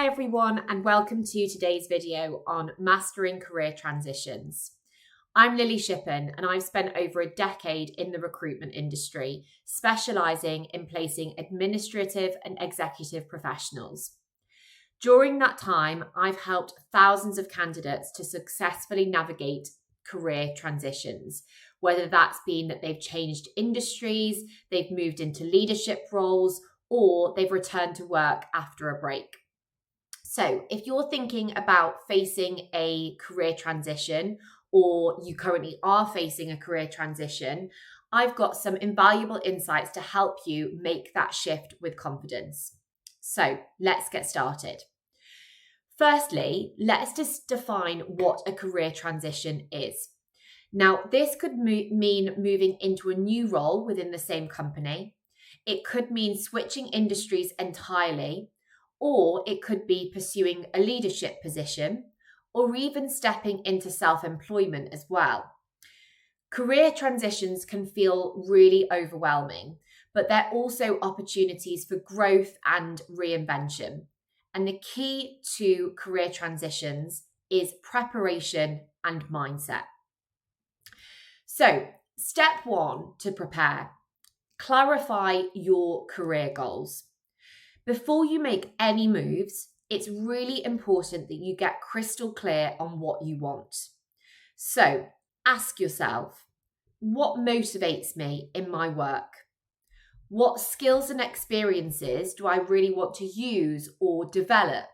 Hi everyone, and welcome to today's video on mastering career transitions. I'm Lily Shippen, and I've spent over a decade in the recruitment industry, specialising in placing administrative and executive professionals. During that time, I've helped thousands of candidates to successfully navigate career transitions, whether that's been that they've changed industries, they've moved into leadership roles, or they've returned to work after a break. So if you're thinking about facing a career transition, or you currently are facing a career transition, I've got some invaluable insights to help you make that shift with confidence. So let's get started. Firstly, let's just define what a career transition is. Now, this could mean moving into a new role within the same company. It could mean switching industries entirely, or it could be pursuing a leadership position, or even stepping into self-employment as well. Career transitions can feel really overwhelming, but they're also opportunities for growth and reinvention. And the key to career transitions is preparation and mindset. So, step one to prepare: clarify your career goals. Before you make any moves, it's really important that you get crystal clear on what you want. So ask yourself, what motivates me in my work? What skills and experiences do I really want to use or develop?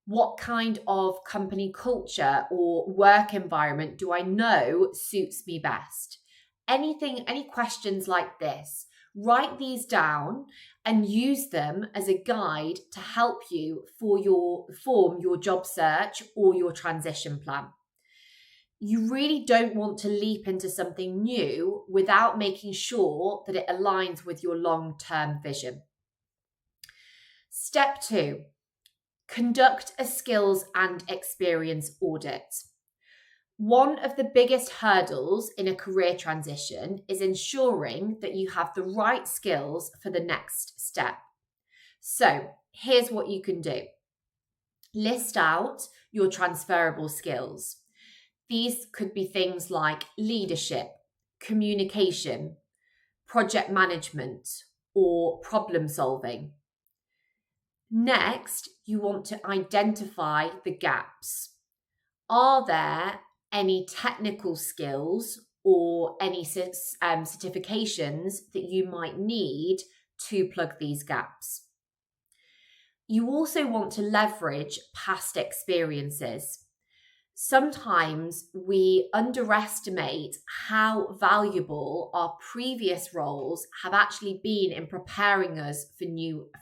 What kind of company culture or work environment do I know suits me best? Any questions like this, write these down and use them as a guide to help you form your job search or your transition plan. You really don't want to leap into something new without making sure that it aligns with your long-term vision. Step 2, conduct a skills and experience audit. One of the biggest hurdles in a career transition is ensuring that you have the right skills for the next step. So here's what you can do. List out your transferable skills. These could be things like leadership, communication, project management, or problem solving. Next, you want to identify the gaps. Are there any technical skills or any certifications that you might need to plug these gaps? You also want to leverage past experiences. Sometimes we underestimate how valuable our previous roles have actually been in preparing us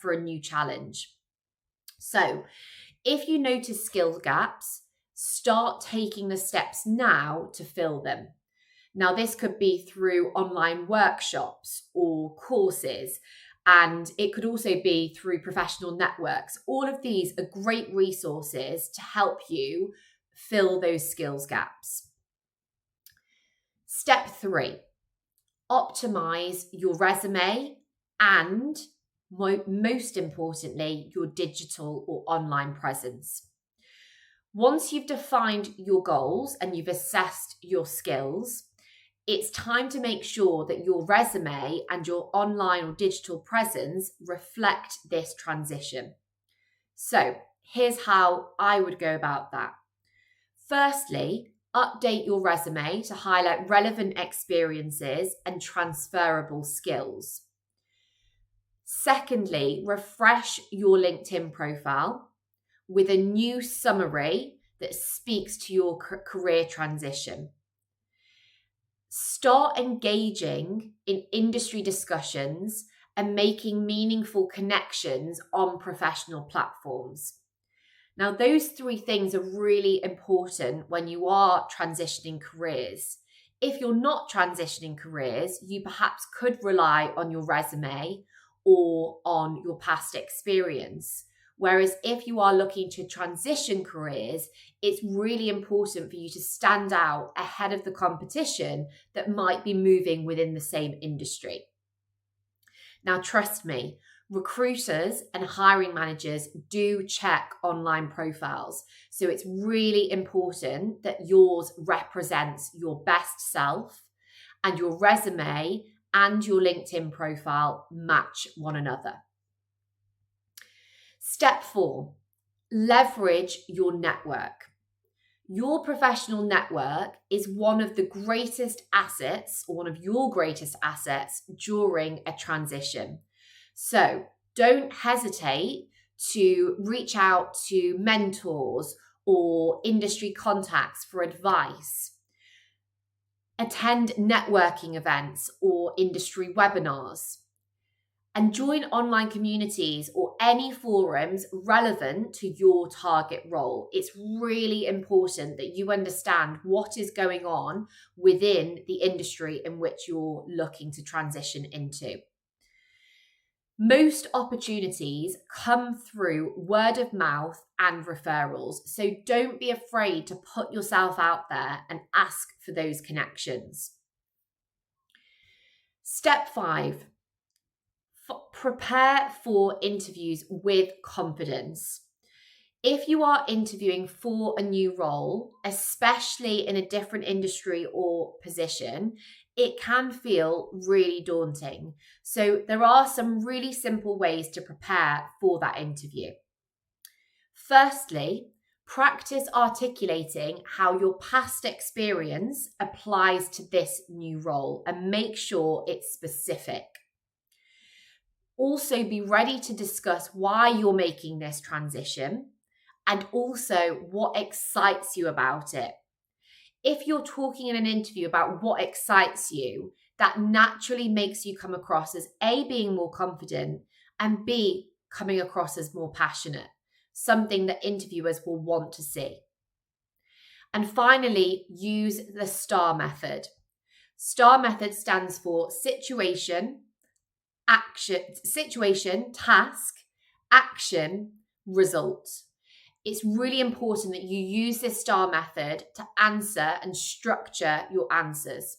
for a new challenge. So, if you notice skill gaps, start taking the steps now to fill them. Now, this could be through online workshops or courses, and it could also be through professional networks. All of these are great resources to help you fill those skills gaps. Step 3, optimize your resume and, most importantly, your digital or online presence. Once you've defined your goals and you've assessed your skills, it's time to make sure that your resume and your online or digital presence reflect this transition. So here's how I would go about that. Firstly, update your resume to highlight relevant experiences and transferable skills. Secondly, refresh your LinkedIn profile with a new summary that speaks to your career transition. Start engaging in industry discussions and making meaningful connections on professional platforms. Now, those 3 things are really important when you are transitioning careers. If you're not transitioning careers, you perhaps could rely on your resume or on your past experience. Whereas if you are looking to transition careers, it's really important for you to stand out ahead of the competition that might be moving within the same industry. Now, trust me, Recruiters and hiring managers do check online profiles. So it's really important that yours represents your best self and your resume and your LinkedIn profile match one another. Step 4, leverage your network. Your professional network is one of the greatest assets, or one of your greatest assets during a transition. So don't hesitate to reach out to mentors or industry contacts for advice. Attend networking events or industry webinars. And join online communities or any forums relevant to your target role. It's really important that you understand what is going on within the industry in which you're looking to transition into. Most opportunities come through word of mouth and referrals, so don't be afraid to put yourself out there and ask for those connections. Step 5. Prepare for interviews with confidence. If you are interviewing for a new role, especially in a different industry or position, it can feel really daunting. So there are some really simple ways to prepare for that interview. Firstly, practice articulating how your past experience applies to this new role and make sure it's specific. Also, be ready to discuss why you're making this transition and also what excites you about it. If you're talking in an interview about what excites you, that naturally makes you come across as A, being more confident, and B, coming across as more passionate, something that interviewers will want to see. And finally, use the STAR method. STAR method stands for situation, task, action, result. It's really important that you use this STAR method to answer and structure your answers.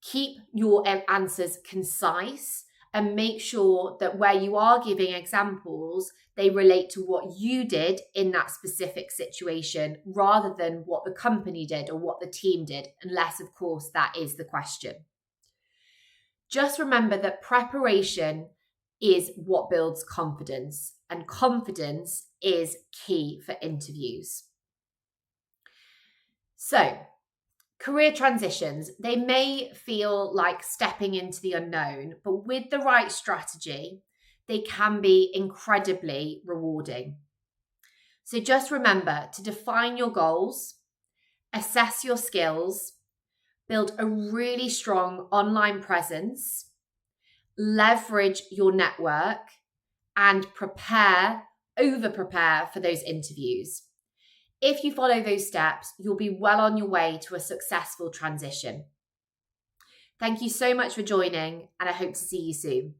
Keep your answers concise and make sure that where you are giving examples, they relate to what you did in that specific situation rather than what the company did or what the team did, unless, of course, that is the question. Just remember that preparation is what builds confidence, and confidence is key for interviews. So, career transitions, they may feel like stepping into the unknown, but with the right strategy, they can be incredibly rewarding. So just remember to define your goals, assess your skills, build a really strong online presence, leverage your network, and over-prepare for those interviews. If you follow those steps, you'll be well on your way to a successful transition. Thank you so much for joining, and I hope to see you soon.